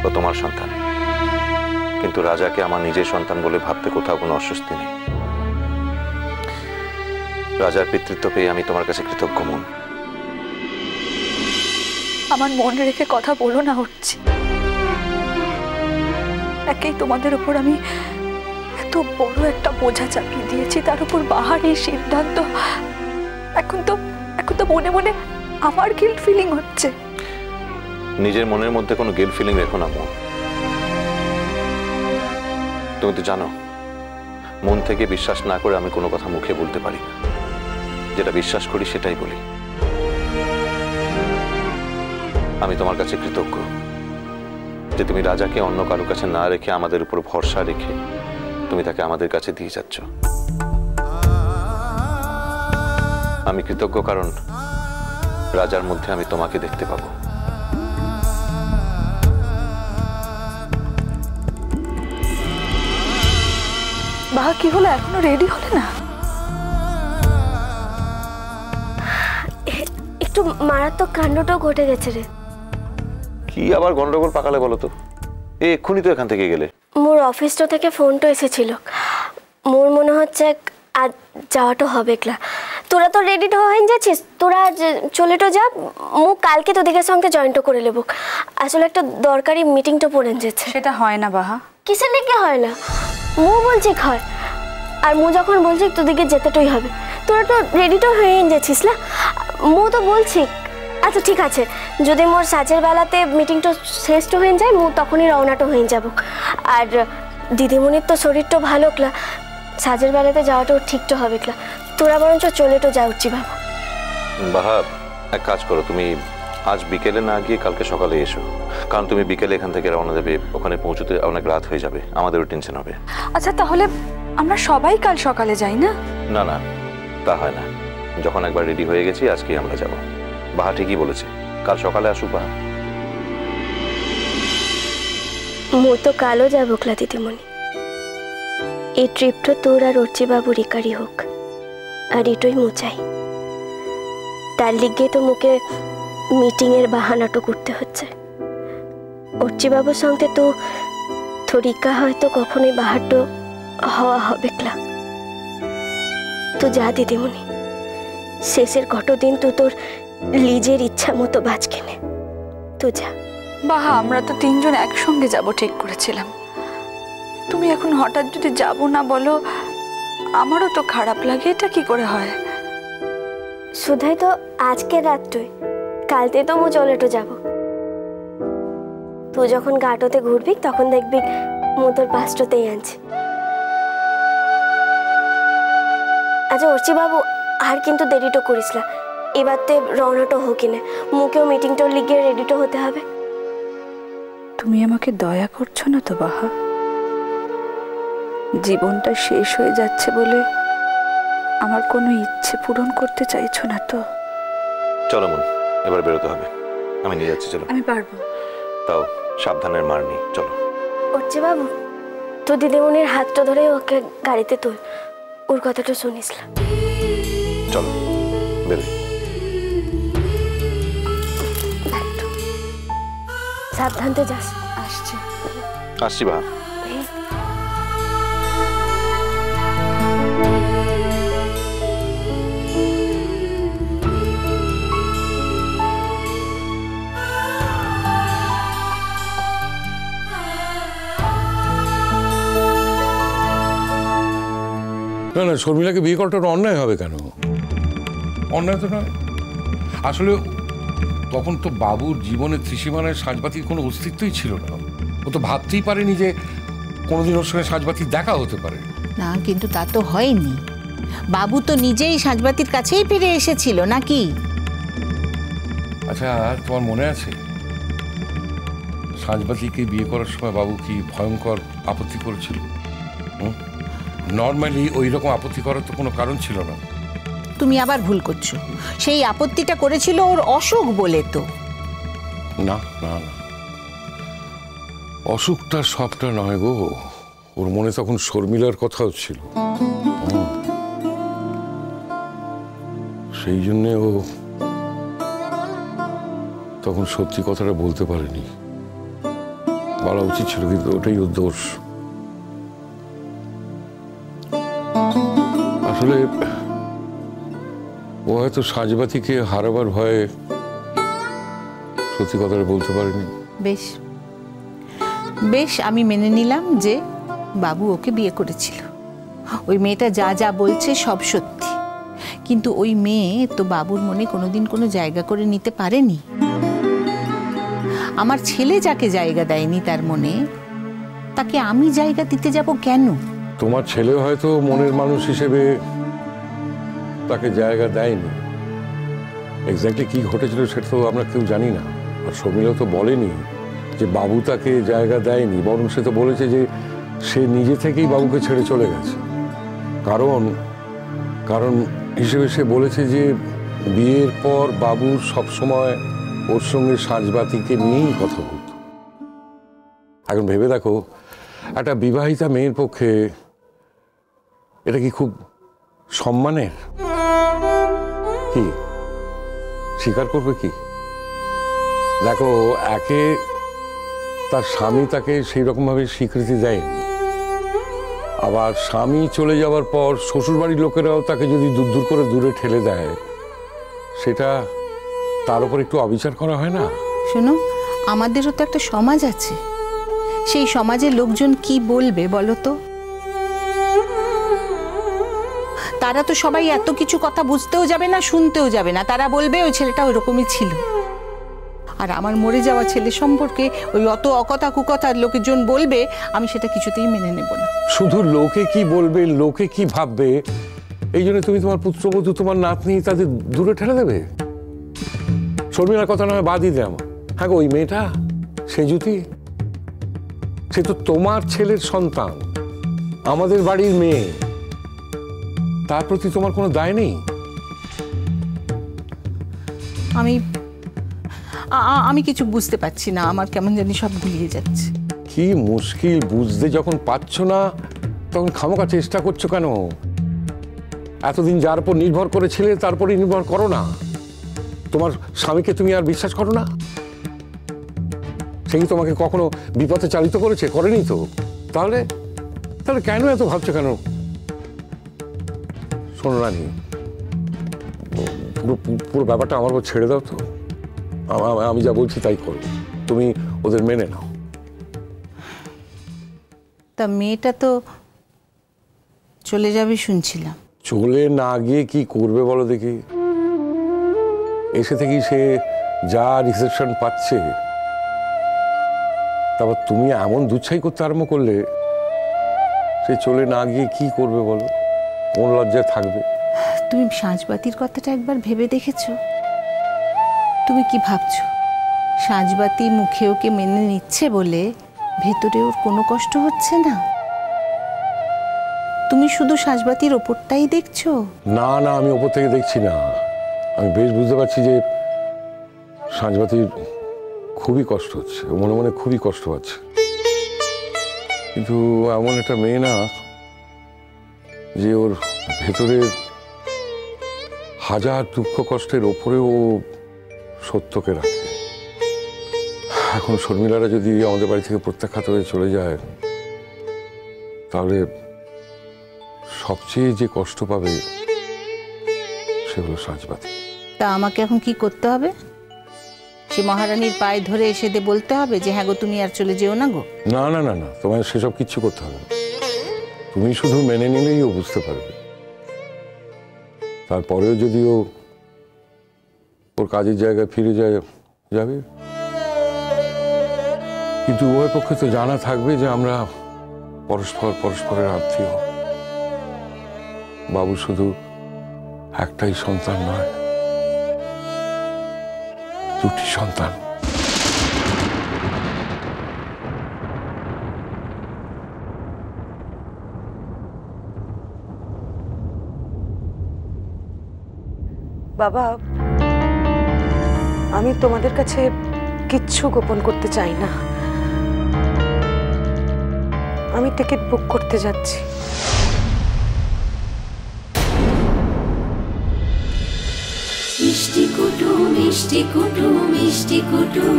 ও তোমার সন্তান, কিন্তু রাজাকে আমার নিজের সন্তান বলে ভাবতে কোথাও কোনো অস্বস্তি নেই। রাজার পিতৃত্ব পেয়ে আমি তোমার কাছে কৃতজ্ঞ মন। আমার মন রেখে কথা বলো না হচ্ছে। একেই তোমাদের উপর আমি এত বড় একটা বোঝা চাপিয়ে দিয়েছি, তার উপর বাহার এই সিদ্ধান্ত। এখন তো মনে মনে আমার গিল্ট ফিলিং হচ্ছে। নিজের মনের মধ্যে কোনো গিল্ট ফিলিং রেখো না মন। তুমি তো জানো মন থেকে বিশ্বাস না করে আমি কোনো কথা মুখে বলতে পারি না। যেটা বিশ্বাস করি সেটাই বলি। আমি তোমার কাছে কৃতজ্ঞ যে তুমি রাজাকে অন্য কারো কাছে না রেখে আমাদের উপর ভরসা রেখে তুমি তাকে আমাদের কাছে দিয়ে যাচ্ছ। আমি কৃতজ্ঞ কারণ রাজার মধ্যে আমি তোমাকে দেখতে পাবো। বাহা, কি হলো? এখনো রেডি হলে না? একটু মারাত্মক কাণ্ডটাও ঘটে গেছে রে। কি আবার গন্ডগোল পাকালে বলো তো? এক্ষুনি তো এখান থেকে গেলে। মোর অফিসটা থেকে ফোনটা এসেছিল। মোর মনে হচ্ছে আজ যাওয়াটা হবে একলা। তোরা তো রেডি হয়ে যাচ্ছিস, তোরা চলেটো যা। মু কালকে তোদের সঙ্গে জয়েন্ট করে নেব। আসলে একটা দরকারি মিটিংটা পড়ে যাচ্ছে। সেটা হয় না বাহা। কিসের লেগে হয় না? মু বলছি হয়, আর মু যখন বলছি তোদেরকে যেতেটাই হবে। তোরা তো রেডিটা হয়ে যাচ্ছিস না? মু তো বলছি। আচ্ছা ঠিক আছে, যদি মোর সাজের বেলাতে মিটিংটা শেষ হয়ে যায় মু তখনই রওনাটা হয়ে যাব। আর দিদিমণির তো শরীরটা ভালো ক্লা, সাজের বেলাতে যাওয়াটাও ঠিকটা হবে ক্লা। তোরা বরঞ্চ চলেটো যা উঠছি বাবা। বাহা, এক কাজ করো, তুমি আজ বিকেলে না গিয়ে কালকে সকালে এসো। কারণ তুমি বিকেলে এখান থেকে রওনা দেবে, ওখানে পৌঁছতে অনেক রাত হয়ে যাবে, আমাদেরও টেনশন হবে। আচ্ছা তাহলে আমরা সবাই কাল সকালে যাই না? না না, তা হয় না। যখন একবার রেডি হয়ে গেছি আজকে আমরা যাব। বাহা ঠিকই বলেছে, কাল সকালে আসুক বাহা। মু তো কালও যাবো ক্লা দিদিমণি। এই ট্রিপটা তোর আর অর্চি বাবুর একারই হোক, আর এটাই মু চাই। তার লিগে তো মুখে মিটিংয়ের বাহানাটো করতে হচ্ছে। অর্চি বাবুর সঙ্গে তো থরিকা হয়তো কখনোই বাহারটো হওয়া হবে ক্লা। তো যা দিদিমণি, শেষের কতদিন তো তোর নিজের ইচ্ছা মতো বাজ কেনে। তো যা। বাহা, আমরা তো তিনজন একসঙ্গে যাব ঠিক করেছিলাম। তুমি এখন হঠাৎ যদি যাব না বলো, আমারও তো খারাপ লাগে। এটা কি করে হয়? শুধাই তো আজকে রাতটাই, কালতে তো মু চলেটো যাব। তুই যখন গাটোতে ঘুরবি তখন দেখবি মু তোর পাঁচটাতেই আনছি। আচ্ছা অর্চি বাবু, আর কিন্তু দেরিটা করিস না। এবারতে রওনাটা হোক কিনে, মুখেও মিটিংটার লিগে রেডিটা হতে হবে। তুমি আমাকে দয়া করছো না তো বাহা? জীবনটা শেষ হয়ে যাচ্ছে বলে আমার কোনো ইচ্ছে পূরণ করতে চাইছো না তো? চলো মন, এবার বেরোতে হবে। আমি নিয়ে যাচ্ছি, চলো। আমি পারবো। তাও সাবধানের মার নি, চলো। অর্চি বাবু, তো দিদিমণির হাতটা ধরে ওকে গাড়িতে তোল, ওর কথাটা শুনিস না। চলো বেরোই। সাবধানতে যাস। আসছি। আসছি বাহা। না না, শর্মিলাকে বিয়ে করাটা অন্যায় হবে কেন? অন্যায় তো নয়। আসলে তখন তো বাবুর জীবনে ত্রিসীমানায় সাজবাতির কোনো অস্তিত্বই ছিল না। ও তো ভাবতেই পারেনি যে কোনোদিন ওর সঙ্গে সাজবাতির দেখা হতে পারে। না, কিন্তু তা তো হয়নি। বাবু তো নিজেই সাজবাতির কাছেই ফিরে এসেছিল নাকি? আচ্ছা, তোমার মনে আছে সাজবাতিকে বিয়ে করার সময় বাবু কি ভয়ঙ্কর আপত্তি করেছিল? নর্মালি ওই রকম আপত্তি করার তো কোনো কারণ ছিল না। তুমি আবার ভুল করছো। সেই আপত্তিটা করেছিল ওর অসুখ বলে তো। না না না, অসুখটা সবটা নয় গো। ওর মনে তখন শর্মিলার কথাও ছিল। সেই জন্যে ও তখন সত্যি কথাটা বলতে পারেনি। বলা উচিত ছিল, কিন্তু ওটাই ওর দোষ। আসলে ও হয়তো সাজবাতিকে হারাবার ভয়ে সত্যি কথাটা বলতে পারেনি। বেশ বেশ, আমি মেনে নিলাম যে বাবু ওকে বিয়ে করেছিল। ওই মেয়েটা যা যা বলছে সব সত্যি, কিন্তু ওই মেয়ে তো বাবুর মনে কোনোদিন কোনো জায়গা করে নিতে পারেনি। আমার ছেলে যাকে জায়গা দেয়নি তার মনে, তাকে আমি জায়গা দিতে যাব কেন? তোমার ছেলে হয়তো মনের মানুষ হিসেবে তাকে জায়গা দেয়নি। এক্স্যাক্টলি কি ঘটেছিল সেটা তো আমরা কেউ জানি না। আর শর্মিলা তো বলেনি যে বাবু তাকে জায়গা দেয়নি, বরং সে তো বলেছে যে সে নিজে থেকেই বাবুকে ছেড়ে চলে গেছে। কারণ হিসেবে সে বলেছে যে বিয়ের পর বাবু সবসময় ওর সঙ্গে সাজবাতিকে নিয়েই কথা বলত। এখন ভেবে দেখো, একটা বিবাহিতা মেয়ের পক্ষে এটা কি খুব সম্মানের? কি স্বীকার করবে কি? দেখো, একে তার স্বামী তাকে সেই রকম ভাবে স্বীকৃতি দেয়নি, আবার স্বামী চলে যাওয়ার পর শ্বশুরবাড়ির লোকেরাও তাকে যদি দূর দূর করে দূরে ঠেলে দেয়, সেটা তার উপর একটু অবিচার করা হয় না? শোনো, আমাদেরও তো একটা সমাজ আছে। সেই সমাজের লোকজন কি বলবে বলো তো? তারা তো সবাই এত কিছু কথা বুঝতেও যাবে না, শুনতেও যাবে না। তারা বলবে ওই ছেলেটা ওইরকমই ছিল। আর আমার মরে যাওয়া ছেলে সম্পর্কে ওই অত অকথা কুকথার লোকজন বলবে, আমি সেটা কিছুতেই মেনে নেব না। শুধু লোকে কি বলবে, লোকে কি ভাববে, এই জন্য তুমি তোমার পুত্রবধূ, তোমার নাতনি তাদের দূরে ঠেলে দেবে? শর্মিলার কথা না হয় বাদই দে আমার। হ্যাঁ গো, ওই মেয়েটা সেজুতি, সে তো তোমার ছেলের সন্তান, আমাদের বাড়ির মেয়ে। তার প্রতি তোমার কোনো দায় নেই? আমি কিছু বুঝতে পারছি না, আমার কেমন জানি সব গুলিয়ে যাচ্ছে। কি মুশকিল, বুঝতে যখন পারছো না তখন খামোখা চেষ্টা করছো কেন? এতদিন যার উপর নির্ভর করেছিলে তারপরে নির্ভর করো না। তোমার স্বামীকে তুমি আর বিশ্বাস করো না? সে কি তোমাকে কখনো বিপথে চালিত করেছে? করেনি তো। তাহলে কেন এত ভাবছো কেন? শোনো রানী, পুরো ব্যাপারটা আমার উপর ছেড়ে দাও তো। আমি যা বলছি তাই করো, তুমি ওদের মেনে নাও। তা মেয়েটা তো চলে যাবে শুনছিলাম। চলে না গিয়ে কি করবে বলো দেখি? এসে থেকেই সে যা রিসেপশন পাচ্ছে, তারপর তুমি এমন দুচ্ছাই করতে আরম্ভ করলে, সে চলে না গিয়ে কি করবে বলো? কোন লজ্জায় থাকবে? তুমি সাজবাতির কথাটা একবার ভেবে দেখেছো? তুমি কি ভাবছো সাজবাতি মুখে ওকে মেনে নিচ্ছে বলে ভেতরে ওর কোনো কষ্ট হচ্ছে না? তুমি শুধু সাজবাতির ওপরটাই দেখছো। না না, আমি ওপর থেকে দেখছি না। আমি বেশ বুঝতে পারছি যে সাজবাতির খুবই কষ্ট হচ্ছে, মনে মনে খুবই কষ্ট পাচ্ছে। কিন্তু এমন একটা মেয়ে না যে ওর ভেতরের হাজার দুঃখ কষ্টের ওপরেও সত্যকে রাখে। এখন শর্মিলারা যদি আমাদের বাড়ি থেকে প্রত্যাখ্যাত হয়ে চলে যায়, তাহলে সবচেয়ে যে কষ্ট পাবে সে হলো সাজবাতি। তা আমাকে এখন কি করতে হবে? সে মহারানীর পায়ে ধরে এসে বলতে হবে যে হ্যাঁ গো, তুমি আর চলে যেও না গো? না না না না, তোমার সেসব কিচ্ছু করতে হবে না। তুমি শুধু মেনে নিলেই ও বুঝতে পারবে। তারপরেও যদি ও ওর কাজের জায়গায় ফিরে যাবে, কিন্তু উভয় পক্ষে তো জানা থাকবে যে আমরা পরস্পরের আত্মীয়। বাবু শুধু একটাই সন্তান নয়, দুটি সন্তান। বাবা, আমি তোমাদের কাছে কিচ্ছু গোপন করতে চাই না। আমি টিকিট বুক করতে যাচ্ছি। মিষ্টি কুটুম মিষ্টি কুটুম মিষ্টি কুটুম।